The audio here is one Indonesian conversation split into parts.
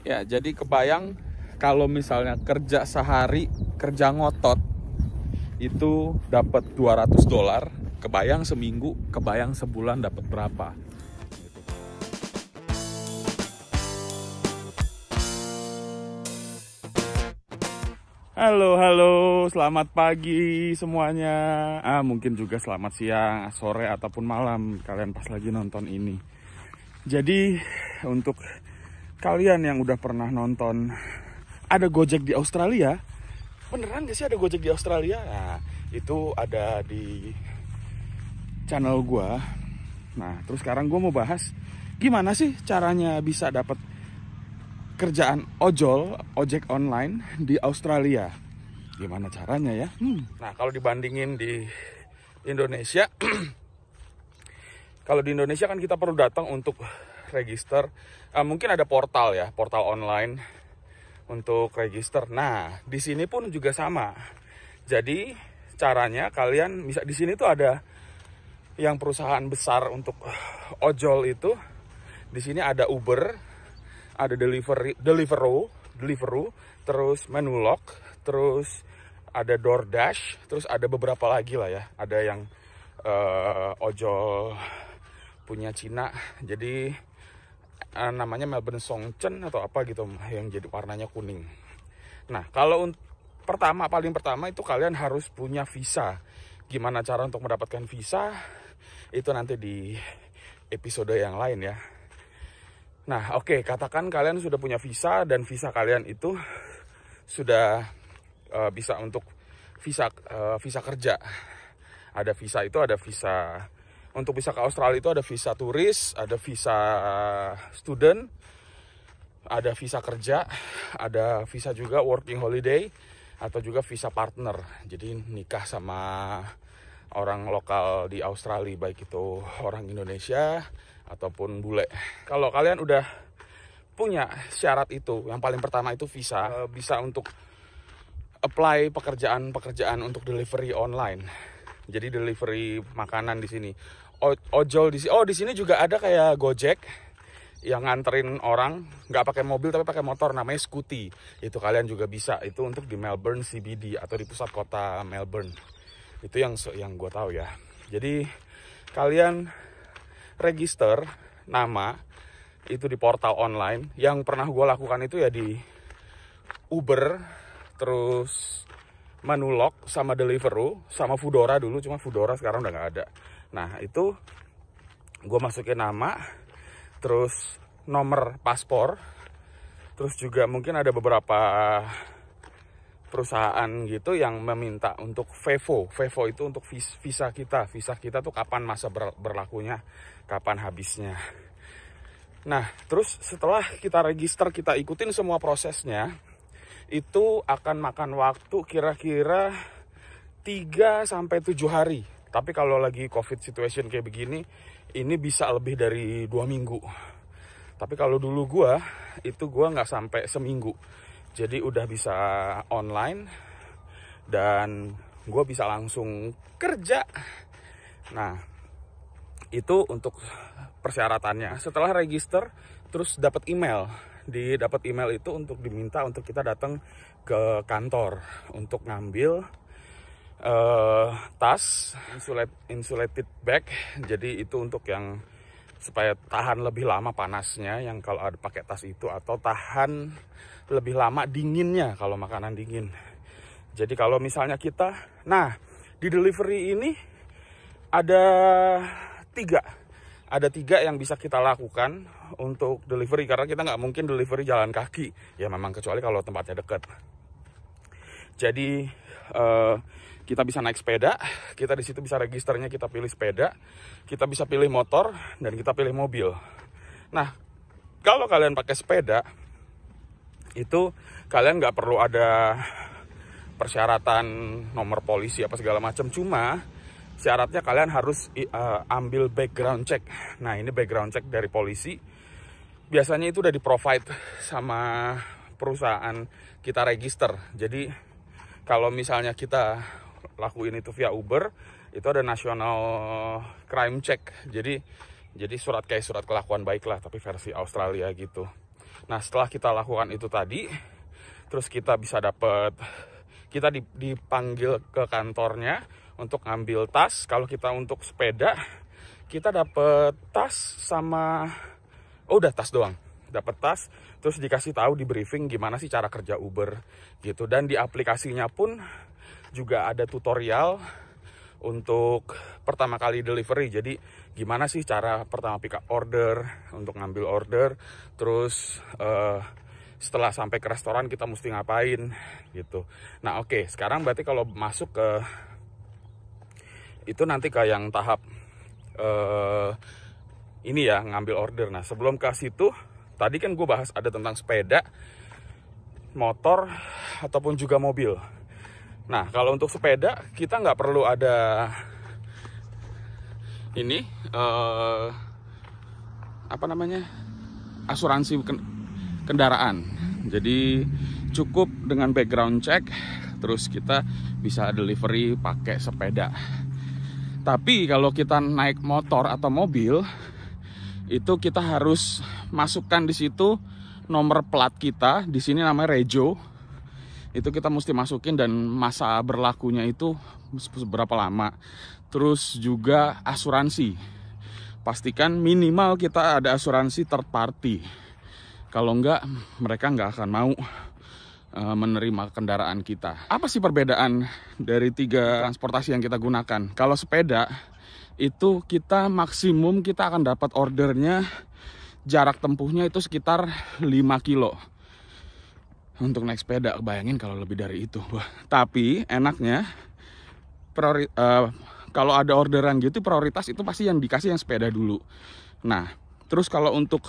Ya, jadi kebayang kalau misalnya kerja sehari, kerja ngotot itu dapat $200, kebayang seminggu, kebayang sebulan dapat berapa. Halo, selamat pagi semuanya. Mungkin juga selamat siang, sore, ataupun malam kalian pas lagi nonton ini. Jadi, untuk kalian yang udah pernah nonton ada Gojek di Australia, beneran gak sih ada Gojek di Australia? Nah, itu ada di channel gua. Nah, terus sekarang gua mau bahas gimana sih caranya bisa dapat kerjaan ojek online di Australia. Gimana caranya ya? Nah, kalau dibandingin di Indonesia, kalau di Indonesia kan kita perlu datang untuk register. Mungkin ada portal ya, portal online untuk register. Nah, di sini pun juga sama. Jadi caranya kalian bisa di sini tuh ada yang perusahaan besar untuk ojol itu. Di sini ada Uber, ada Deliveroo, terus Menulog, terus ada DoorDash, terus ada beberapa lagi lah ya. Ada yang ojol punya Cina, jadi namanya Melbourne Songchen atau apa gitu, yang jadi warnanya kuning. Nah, kalau paling pertama itu kalian harus punya visa. Gimana cara untuk mendapatkan visa? Itu nanti di episode yang lain ya. Nah, oke, katakan kalian sudah punya visa dan visa kalian itu sudah bisa untuk visa kerja. Ada visa itu, ada visa untuk visa ke Australia itu ada visa turis, ada visa student, ada visa kerja, ada visa juga working holiday, atau juga visa partner. Jadi nikah sama orang lokal di Australia, baik itu orang Indonesia ataupun bule. Kalau kalian udah punya syarat itu, yang paling pertama itu visa, bisa untuk apply pekerjaan untuk delivery online. Jadi delivery makanan di sini. Ojol di sini. Oh, di sini juga ada kayak Gojek yang nganterin orang, nggak pakai mobil tapi pakai motor, namanya Scooty. Itu kalian juga bisa. Itu untuk di Melbourne CBD atau di pusat kota Melbourne. Itu yang gue tahu ya. Jadi kalian register nama itu di portal online. Yang pernah gue lakukan itu ya di Uber, terus Menulog, sama Deliveroo, sama Foodora dulu. Cuma Foodora sekarang udah nggak ada. Nah, itu gue masukin nama, terus nomor paspor, terus juga mungkin ada beberapa perusahaan gitu yang meminta untuk VEVO. VEVO itu untuk visa kita. Visa kita tuh kapan masa berlakunya, kapan habisnya. Nah, terus setelah kita register, kita ikutin semua prosesnya, itu akan makan waktu kira-kira 3-7 hari. Tapi kalau lagi COVID situation kayak begini, ini bisa lebih dari 2 minggu. Tapi kalau dulu gua nggak sampai seminggu. Jadi udah bisa online dan gue bisa langsung kerja. Nah, itu untuk persyaratannya. Setelah register, terus dapat email. Dapat email itu untuk diminta untuk kita datang ke kantor untuk ngambil tas insulated bag. Jadi itu untuk yang supaya tahan lebih lama panasnya, yang kalau ada pakai tas itu, atau tahan lebih lama dinginnya kalau makanan dingin. Jadi kalau misalnya di delivery ini ada tiga yang bisa kita lakukan untuk delivery, karena kita nggak mungkin delivery jalan kaki ya, memang kecuali kalau tempatnya dekat. Jadi kita bisa naik sepeda, kita di situ bisa registernya, kita pilih sepeda, kita bisa pilih motor, dan kita pilih mobil. Nah, kalau kalian pakai sepeda, itu kalian nggak perlu ada persyaratan nomor polisi apa segala macam. Cuma syaratnya kalian harus ambil background check. Nah, ini background check dari polisi. Biasanya itu udah di-provide sama perusahaan kita register. Jadi kalau misalnya kita lakuin itu via Uber, itu ada national crime check. Jadi surat kelakuan baik lah, tapi versi Australia gitu. Nah, setelah kita lakukan itu tadi, terus kita bisa kita dipanggil ke kantornya untuk ngambil tas. Kalau kita untuk sepeda, kita dapat tas sama, udah tas doang. Dapat tas, terus dikasih tahu di briefing gimana sih cara kerja Uber gitu. Dan di aplikasinya pun juga ada tutorial untuk pertama kali delivery. Jadi gimana sih cara pertama pick up order, untuk ngambil order, terus setelah sampai ke restoran kita mesti ngapain gitu. Nah oke, sekarang berarti kalau masuk ke itu nanti ke yang tahap ini ya, ngambil order. Nah sebelum ke situ, tadi kan gue bahas ada tentang sepeda, motor, ataupun juga mobil. Nah, kalau untuk sepeda, kita nggak perlu ada ini, asuransi kendaraan. Jadi cukup dengan background check, terus kita bisa delivery pakai sepeda. Tapi kalau kita naik motor atau mobil, itu kita harus masukkan di situ nomor plat kita. Di sini namanya Rejo. Itu kita mesti masukin, dan masa berlakunya itu seberapa lama. Terus juga asuransi. Pastikan minimal kita ada asuransi third party. Kalau enggak, mereka nggak akan mau menerima kendaraan kita. Apa sih perbedaan dari 3 transportasi yang kita gunakan? Kalau sepeda, itu kita maksimum kita akan dapat ordernya, jarak tempuhnya itu sekitar 5 kilo. Untuk naik sepeda, bayangin kalau lebih dari itu. Tapi enaknya, kalau ada orderan gitu, prioritas itu pasti yang dikasih yang sepeda dulu. Nah, terus kalau untuk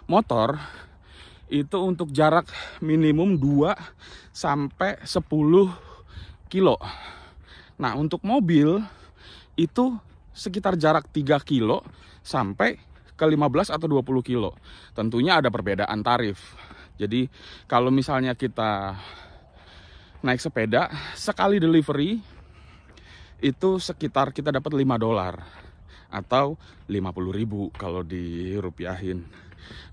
motor, itu untuk jarak minimum 2 sampai 10 kilo. Nah, untuk mobil, itu sekitar jarak 3 kilo sampai ke 15 atau 20 kilo. Tentunya ada perbedaan tarif. Jadi kalau misalnya kita naik sepeda, sekali delivery itu sekitar kita dapat $5 atau 50.000 kalau dirupiahin.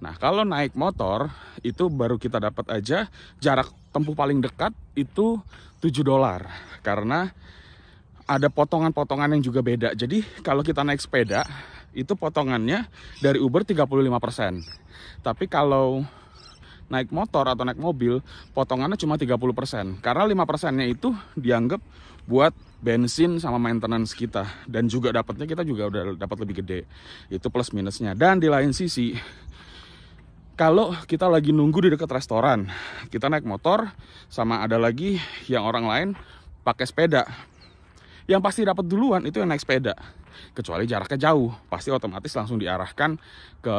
Nah, kalau naik motor itu baru kita dapat aja jarak tempuh paling dekat itu $7, karena ada potongan-potongan yang juga beda. Jadi kalau kita naik sepeda itu potongannya dari Uber 35%. Tapi kalau naik motor atau naik mobil, potongannya cuma 30%. Karena 5%-nya itu dianggap buat bensin sama maintenance kita. Dan juga kita juga udah dapat lebih gede. Itu plus minusnya. Dan di lain sisi, kalau kita lagi nunggu di dekat restoran, kita naik motor, sama ada lagi yang orang lain pakai sepeda. Yang pasti dapat duluan itu yang naik sepeda. Kecuali jaraknya jauh, pasti otomatis langsung diarahkan ke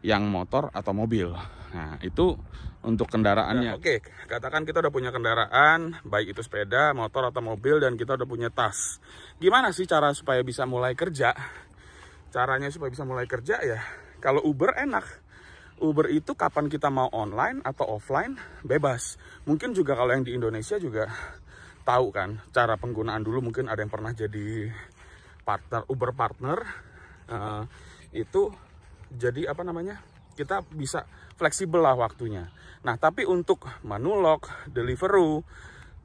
yang motor atau mobil. Nah, itu untuk kendaraannya. Oke, katakan kita udah punya kendaraan, baik itu sepeda, motor, atau mobil, dan kita udah punya tas. Gimana sih cara supaya bisa mulai kerja? Caranya supaya bisa mulai kerja ya, kalau Uber enak. Uber itu kapan kita mau online atau offline, bebas. Mungkin juga kalau yang di Indonesia juga tahu kan, cara penggunaan dulu mungkin ada yang pernah jadi partner, Uber partner. Itu jadi kita bisa fleksibel lah waktunya. Nah, tapi untuk Manulog, Deliveroo,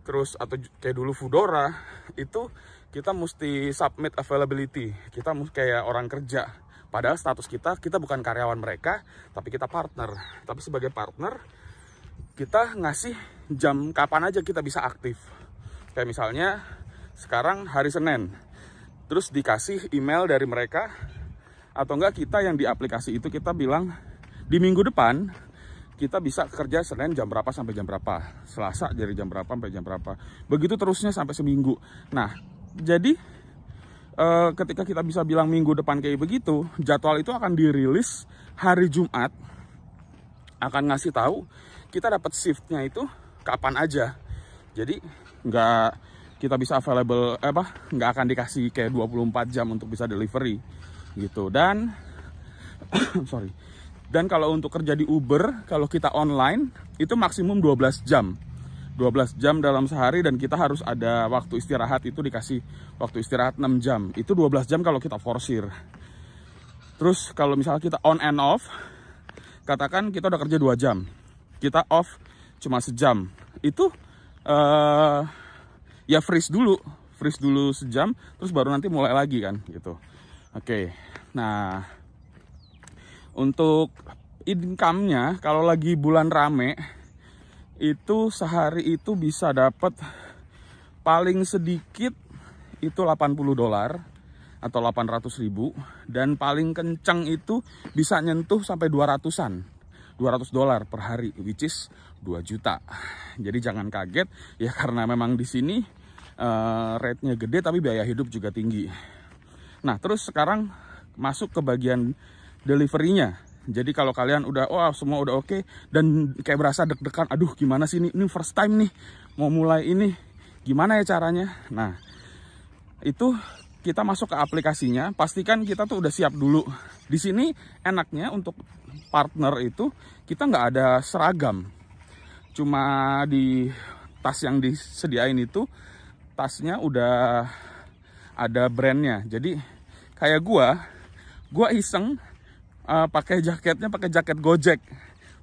terus atau kayak dulu Foodora, itu kita mesti submit availability. Kita kayak orang kerja. Padahal status kita bukan karyawan mereka, tapi kita partner. Tapi sebagai partner, kita ngasih jam kapan aja kita bisa aktif. Kayak misalnya sekarang hari Senin, terus dikasih email dari mereka, atau enggak kita yang di aplikasi itu kita bilang di minggu depan kita bisa kerja Senin jam berapa sampai jam berapa, Selasa dari jam berapa sampai jam berapa, begitu terusnya sampai seminggu. Nah, jadi ketika kita bisa bilang minggu depan kayak begitu, jadwal itu akan dirilis hari Jumat, akan ngasih tahu kita dapat shiftnya itu kapan aja. Jadi nggak kita bisa available nggak akan dikasih kayak 24 jam untuk bisa delivery gitu. Dan dan kalau untuk kerja di Uber, kalau kita online itu maksimum 12 jam. 12 jam dalam sehari, dan kita harus ada waktu istirahat, itu dikasih waktu istirahat 6 jam. Itu 12 jam kalau kita forsir. Terus kalau misalnya kita on and off, katakan kita udah kerja 2 jam, kita off cuma sejam, itu ya freeze dulu sejam, terus baru nanti mulai lagi kan gitu. Oke, nah untuk income-nya kalau lagi bulan rame itu sehari itu bisa dapat paling sedikit itu $80 atau 800.000, dan paling kencang itu bisa nyentuh sampai 200-an, $200 per hari, which is 2 juta. Jadi jangan kaget ya, karena memang di sini rate-nya gede tapi biaya hidup juga tinggi. Nah, terus sekarang masuk ke bagian delivery-nya. Jadi kalau kalian udah semua udah oke dan kayak berasa deg-degan, aduh gimana sih ini first time nih mau mulai ini, gimana ya caranya? Nah, itu kita masuk ke aplikasinya, pastikan kita tuh udah siap dulu. Di sini enaknya untuk partner itu kita nggak ada seragam, cuma di tas yang disediain itu tasnya udah ada brandnya. Jadi kayak gua iseng pakai jaketnya pakai jaket Gojek.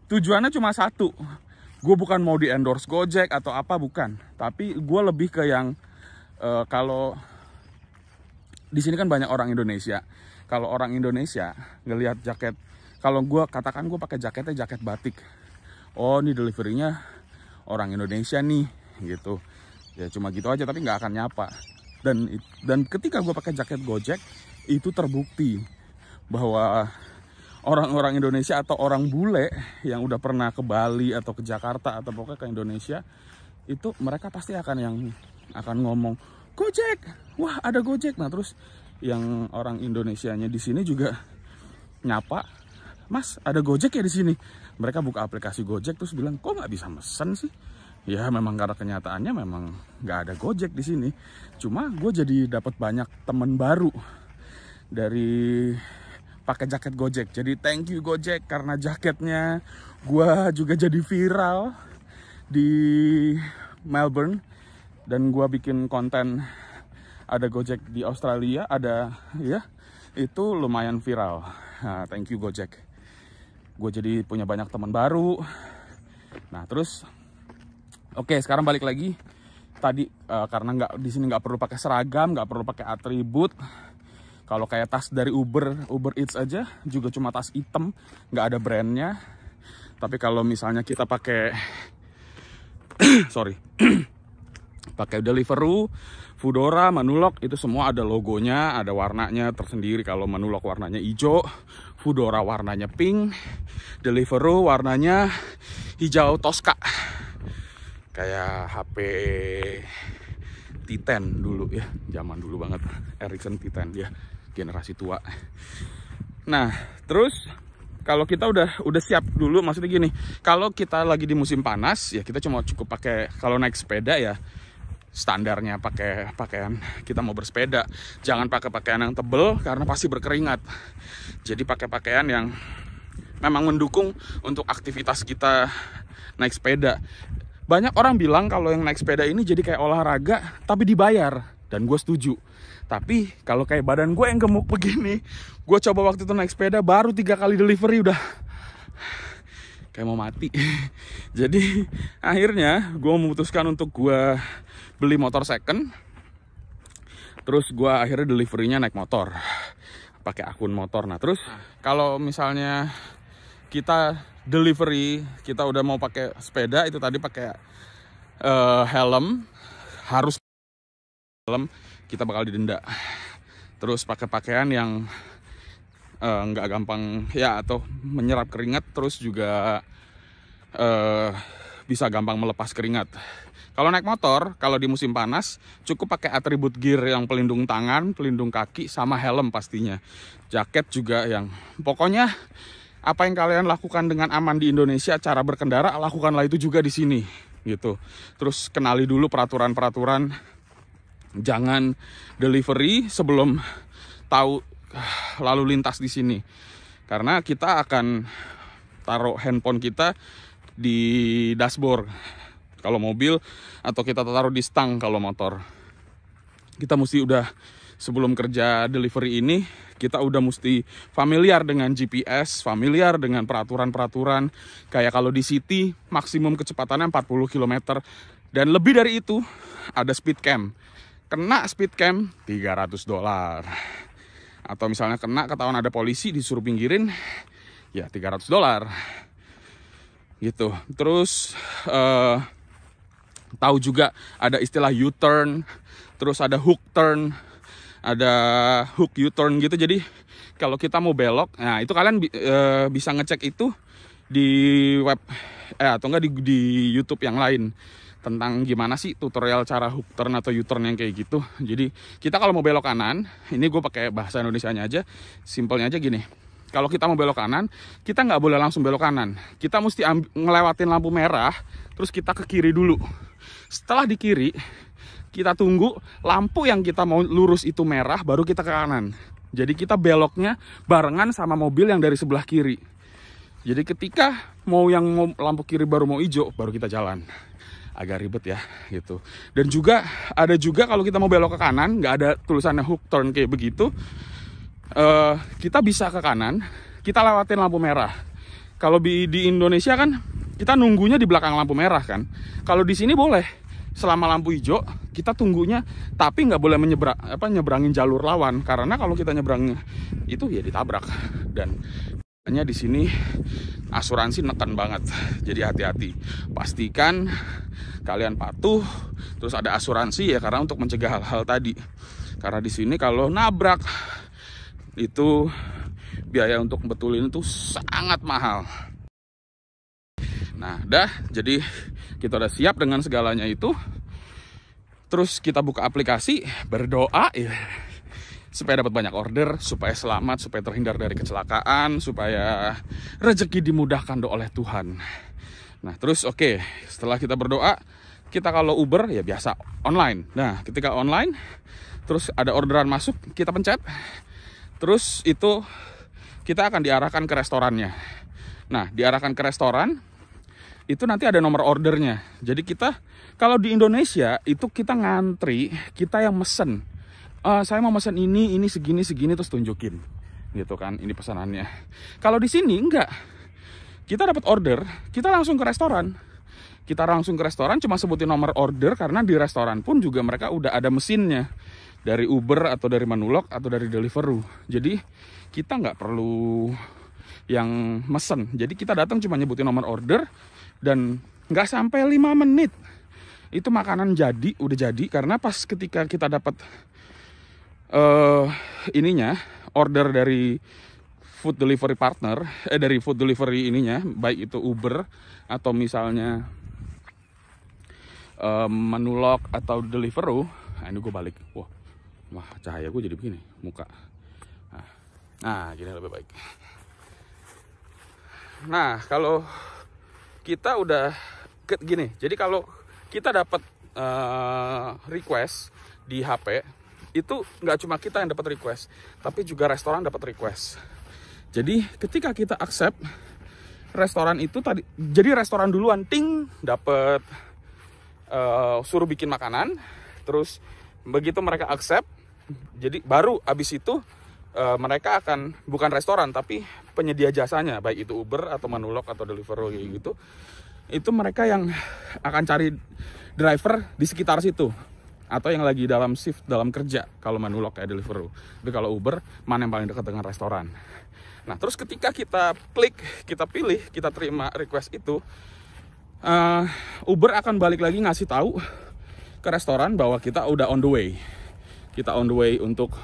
Tujuannya cuma satu, gue bukan mau di endorse Gojek atau apa, bukan. Tapi gue lebih ke yang kalau di sini kan banyak orang Indonesia. Kalau orang Indonesia ngelihat jaket, kalau gue katakan gue pakai jaketnya jaket batik, oh ini deliverynya orang Indonesia nih gitu. Ya cuma gitu aja, tapi nggak akan nyapa. Dan ketika gue pakai jaket Gojek, itu terbukti bahwa orang-orang Indonesia atau orang bule yang udah pernah ke Bali atau ke Jakarta atau pokoknya ke Indonesia, itu mereka pasti akan ngomong Gojek, wah ada Gojek. Nah terus yang orang Indonesianya di sini juga nyapa, Mas ada Gojek ya di sini. Mereka buka aplikasi Gojek terus bilang, kok nggak bisa mesen sih? Ya memang karena kenyataannya memang nggak ada Gojek di sini. Cuma gue jadi dapat banyak teman baru dari pakai jaket Gojek. Jadi thank you Gojek, karena jaketnya gue juga jadi viral di Melbourne. Dan gue bikin konten ada Gojek di Australia, ada ya, itu lumayan viral. Nah, thank you Gojek. Gue jadi punya banyak teman baru. Nah terus, oke, sekarang balik lagi tadi, karena di sini nggak perlu pakai seragam, nggak perlu pakai atribut. Kalau kayak tas dari Uber Eats aja juga cuma tas hitam, nggak ada brandnya. Tapi kalau misalnya kita pakai pakai Deliveroo, Foodora, Manulog, itu semua ada logonya, ada warnanya tersendiri. Kalau Manulog warnanya hijau, Foodora warnanya pink, Deliveroo warnanya hijau Tosca. Kayak HP T10 dulu ya, zaman dulu banget, Ericsson T10 ya, generasi tua. Nah, terus kalau kita udah siap dulu, maksudnya gini, kalau kita lagi di musim panas ya kita cuma cukup pakai, kalau naik sepeda ya standarnya pakai pakaian kita mau bersepeda, jangan pakai pakaian yang tebel karena pasti berkeringat. Jadi pakai pakaian yang memang mendukung untuk aktivitas kita naik sepeda. Banyak orang bilang kalau yang naik sepeda ini jadi kayak olahraga tapi dibayar, dan gue setuju. Tapi kalau kayak badan gue yang gemuk begini, gue coba waktu itu naik sepeda baru 3 kali delivery udah kayak mau mati. Jadi akhirnya gue memutuskan untuk gue beli motor second. Terus gue akhirnya deliverynya naik motor, pakai akun motor. Nah terus kalau misalnya kita delivery, kita udah mau pakai sepeda, itu tadi pakai helm, harus helm, kita bakal didenda. Terus pakai pakaian yang nggak gampang ya, atau menyerap keringat, terus juga bisa gampang melepas keringat. Kalau naik motor, kalau di musim panas, cukup pakai atribut gear yang pelindung tangan, pelindung kaki, sama helm pastinya. Jaket juga yang, pokoknya apa yang kalian lakukan dengan aman di Indonesia, cara berkendara, lakukanlah itu juga di sini, gitu. Terus kenali dulu peraturan-peraturan, jangan delivery sebelum tahu lalu lintas di sini, karena kita akan taruh handphone kita di dashboard kalau mobil, atau kita taruh di stang kalau motor. Kita mesti udah sebelum kerja delivery ini kita udah mesti familiar dengan GPS, familiar dengan peraturan-peraturan. Kayak kalau di city maksimum kecepatannya 40 km. Dan lebih dari itu ada speed cam. Kena speed cam $300. Atau misalnya ketahuan ada polisi disuruh pinggirin, ya $300 gitu. Terus tahu juga ada istilah U-turn, terus ada hook turn, ada hook U-turn gitu. Jadi kalau kita mau belok, nah itu kalian bisa ngecek itu di web atau enggak di YouTube yang lain tentang gimana sih tutorial cara hook turn atau U-turn yang kayak gitu. Jadi kita kalau mau belok kanan, ini gue pakai bahasa Indonesianya aja, simpelnya aja gini. Kalau kita mau belok kanan, kita nggak boleh langsung belok kanan. Kita mesti ngelewatin lampu merah, terus kita ke kiri dulu. Setelah di kiri, kita tunggu lampu yang kita mau lurus itu merah, baru kita ke kanan. Jadi kita beloknya barengan sama mobil yang dari sebelah kiri. Jadi ketika mau lampu kiri baru mau hijau, baru kita jalan. Agak ribet ya gitu. Dan juga ada kalau kita mau belok ke kanan, nggak ada tulisannya hook turn kayak begitu, kita bisa ke kanan, kita lewatin lampu merah. Kalau di Indonesia kan kita nunggunya di belakang lampu merah kan. Kalau di sini boleh selama lampu hijau kita tunggunya, tapi nggak boleh nyebrangin jalur lawan, karena kalau kita nyebrang itu ya ditabrak. Dan hanya di sini asuransi neken banget, jadi hati-hati. Pastikan kalian patuh, terus ada asuransi ya, karena untuk mencegah hal-hal tadi. Karena di sini kalau nabrak itu biaya untuk betulin itu sangat mahal. Nah, jadi kita udah siap dengan segalanya itu. Terus kita buka aplikasi, berdoa ya, supaya dapat banyak order, supaya selamat, supaya terhindar dari kecelakaan, supaya rezeki dimudahkan oleh Tuhan. Nah terus oke, setelah kita berdoa, kita kalau Uber ya biasa online. Nah ketika online, terus ada orderan masuk, kita pencet, terus itu kita akan diarahkan ke restorannya. Nah diarahkan ke restoran, itu nanti ada nomor ordernya. Jadi kita, kalau di Indonesia itu kita ngantri, kita yang mesen. Saya mau mesen ini segini terus tunjukin gitu kan, ini pesanannya. Kalau di sini enggak, kita dapat order, kita langsung ke restoran. Kita langsung ke restoran, cuma sebutin nomor order, karena di restoran pun juga mereka udah ada mesinnya, dari Uber atau dari Manulog atau dari Deliveroo. Jadi kita nggak perlu yang mesen. Jadi kita datang cuma nyebutin nomor order, dan nggak sampai 5 menit itu makanan udah jadi. Karena pas ketika kita dapat order dari food delivery partner, dari food delivery ininya, baik itu Uber atau misalnya Manulog atau Deliveroo. Nah ini gue balik, wah cahaya gue jadi begini muka. Nah gini lebih baik. Nah kalau kita udah gini, jadi kalau kita dapat request di HP, itu nggak cuma kita yang dapat request, tapi juga restoran dapat request. Jadi ketika kita accept, restoran itu tadi, jadi restoran duluan dapat suruh bikin makanan, terus begitu mereka accept, jadi baru abis itu mereka akan, bukan restoran tapi penyedia jasanya, baik itu Uber atau Manulog atau Deliveroo gitu, itu mereka yang akan cari driver di sekitar situ, atau yang lagi dalam shift, dalam kerja kalau Manulog kayak Deliveroo. Tapi kalau Uber, mana yang paling dekat dengan restoran. Nah terus ketika kita klik, kita pilih, kita terima request itu, Uber akan balik lagi ngasih tahu ke restoran bahwa kita udah on the way. Kita on the way untuk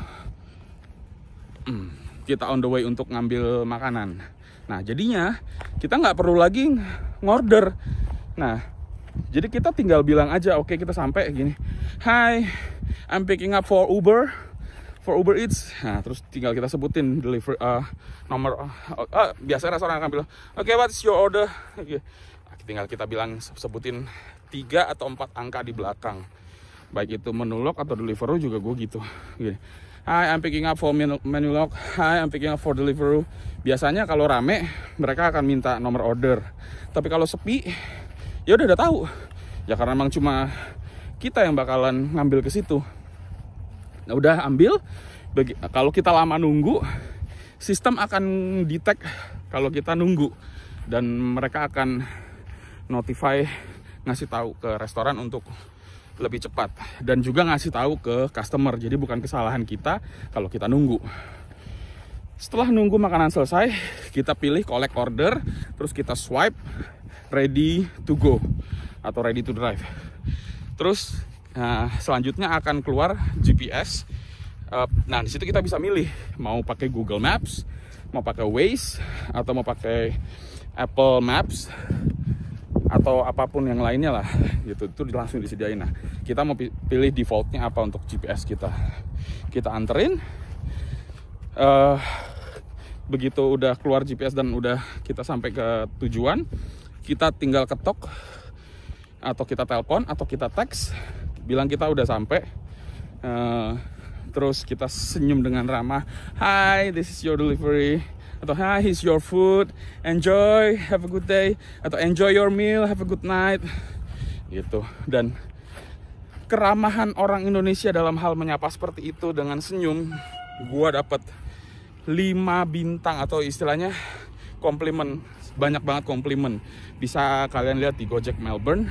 ngambil makanan. Nah jadinya kita nggak perlu lagi ngorder. Nah jadi kita tinggal bilang aja, oke kita sampai gini, hi, I'm picking up for Uber Eats. Nah terus tinggal kita sebutin nomor. Biasanya restoran akan bilang, oke, what's your order? Tinggal kita bilang, sebutin 3 atau 4 angka di belakang. Baik itu Manulog atau Deliveroo juga gue gitu. Gini, hi, I'm picking up for Manulog. Hi, I'm picking up for Deliveroo. Biasanya kalau rame mereka akan minta nomor order. Tapi kalau sepi, ya udah tahu. Ya karena memang cuma kita yang bakalan ngambil ke situ. Nah, udah ambil, Kalau kita lama nunggu, sistem akan detect kalau kita nunggu, dan mereka akan notify, ngasih tahu ke restoran untuk lebih cepat, dan juga ngasih tahu ke customer. Jadi bukan kesalahan kita kalau kita nunggu. Setelah nunggu makanan selesai, kita pilih collect order, terus kita swipe ready to go atau ready to drive. Terus selanjutnya akan keluar GPS. Nah, di situ kita bisa milih mau pakai Google Maps, mau pakai Waze, atau mau pakai Apple Maps, atau apapun yang lainnya lah gitu. Itu langsung disediain. Nah, kita mau pilih defaultnya apa untuk GPS kita. Kita anterin. Begitu udah keluar GPS dan udah kita sampai ke tujuan, kita tinggal ketok, atau kita telepon, atau kita teks, bilang kita udah sampai. Terus kita senyum dengan ramah, "Hi, this is your delivery," atau "Hi, here's your food, enjoy, have a good day," atau "Enjoy your meal, have a good night," gitu. Dan keramahan orang Indonesia dalam hal menyapa seperti itu dengan senyum, gua dapet 5 bintang, atau istilahnya komplimen, banyak banget komplimen. Bisa kalian lihat di Gojek Melbourne,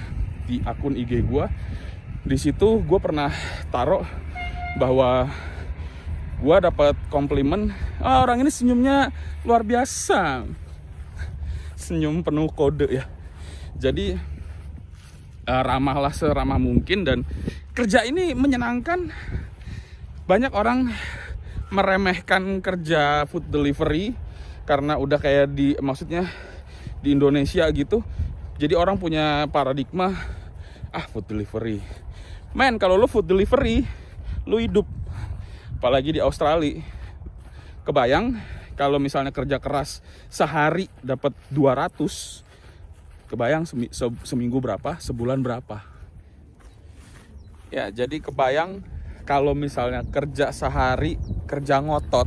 di akun IG gua. Di situ gua pernah taruh bahwa gue dapat komplimen, orang ini senyumnya luar biasa, senyum penuh kode ya. Jadi ramahlah seramah mungkin, dan kerja ini menyenangkan. Banyak orang meremehkan kerja food delivery karena udah kayak maksudnya di Indonesia gitu. Jadi orang punya paradigma, food delivery, men, kalau lo food delivery lu hidup. Apalagi di Australia, kebayang kalau misalnya kerja keras sehari dapat 200, kebayang seminggu berapa, sebulan berapa ya. Jadi kebayang kalau misalnya kerja sehari, kerja ngotot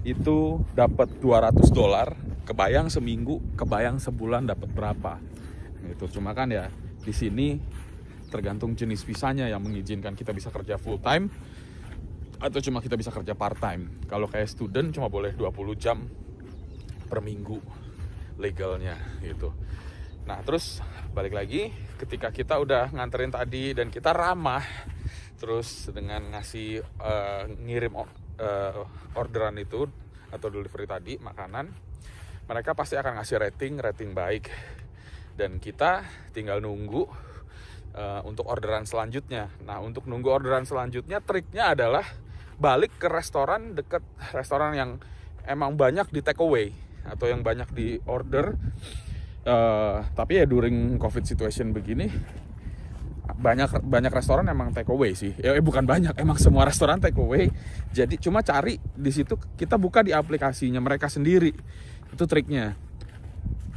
itu dapat $200, kebayang seminggu, kebayang sebulan dapat berapa itu. Cuma kan ya di sini tergantung jenis visanya yang mengizinkan kita bisa kerja full time atau cuma kita bisa kerja part time. Kalau kayak student cuma boleh 20 jam per minggu legalnya gitu. Nah, terus balik lagi, ketika kita udah nganterin tadi dan kita ramah, terus dengan ngasih ngirim orderan itu atau delivery tadi makanan, mereka pasti akan ngasih rating baik, dan kita tinggal nunggu untuk orderan selanjutnya. Nah, untuk nunggu orderan selanjutnya, triknya adalah balik ke restoran dekat restoran yang emang banyak di take away atau yang banyak di order. Tapi ya during COVID situation begini, banyak restoran emang take away sih. Bukan banyak, emang semua restoran take away. Jadi cuma cari di situ, kita buka di aplikasinya mereka sendiri. Itu triknya.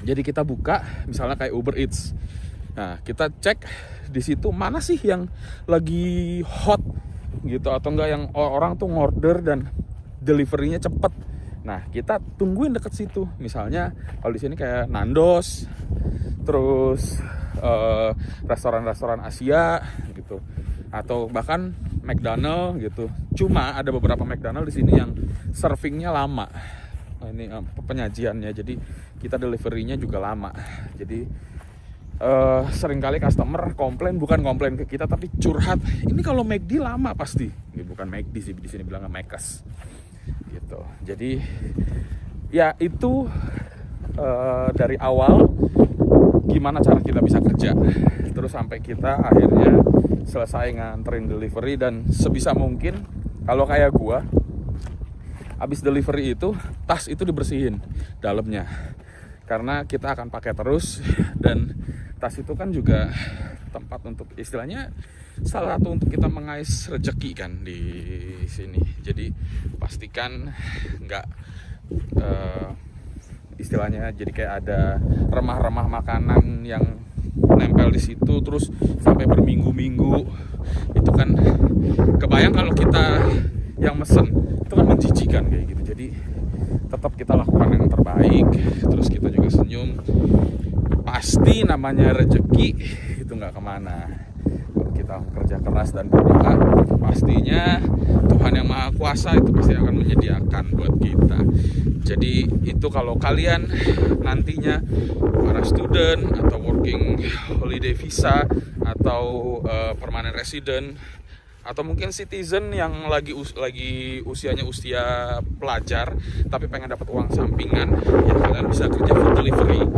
Jadi kita buka misalnya kayak Uber Eats. Nah, kita cek di situ mana sih yang lagi hot gitu, atau enggak yang orang tuh ngorder dan deliverynya cepet. Nah, kita tungguin deket situ. Misalnya kalau di sini kayak Nandos, terus restoran-restoran Asia gitu, atau bahkan McDonald gitu. Cuma ada beberapa McDonald di sini yang servingnya lama. Ini penyajiannya, jadi kita deliverynya juga lama. Jadi seringkali customer bukan komplain ke kita tapi curhat, ini kalau McD lama pasti. Bukan McD sih, di sini bilangnya Mc's gitu. Jadi ya itu dari awal gimana cara kita bisa kerja, terus sampai kita akhirnya selesai nganterin delivery. Dan sebisa mungkin kalau kayak gua, abis delivery itu tas itu dibersihin dalamnya, karena kita akan pakai terus. Dan tas itu kan juga tempat untuk istilahnya salah satu untuk kita mengais rezeki kan di sini. Jadi pastikan nggak istilahnya jadi kayak ada remah-remah makanan yang nempel di situ terus sampai berminggu-minggu. Itu kan kebayang kalau kita yang mesen, itu kan menjijikan kayak gitu. Jadi tetap kita lakukan yang terbaik, terus kita juga senyum. Pasti namanya rezeki itu nggak kemana. Kalau kita kita kerja keras dan berdoa, pastinya Tuhan yang Maha Kuasa itu pasti akan menyediakan buat kita. Jadi itu kalau kalian nantinya para student atau working holiday visa atau permanent resident atau mungkin citizen yang lagi usianya usia pelajar tapi pengen dapat uang sampingan, ya kalian bisa kerja food delivery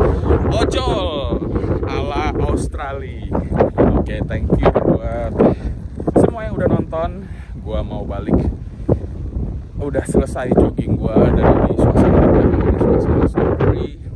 ojol ala Australia. Oke, thank you buat semua yang udah nonton. Gua mau balik, udah selesai jogging gua dari suasana Sudbury.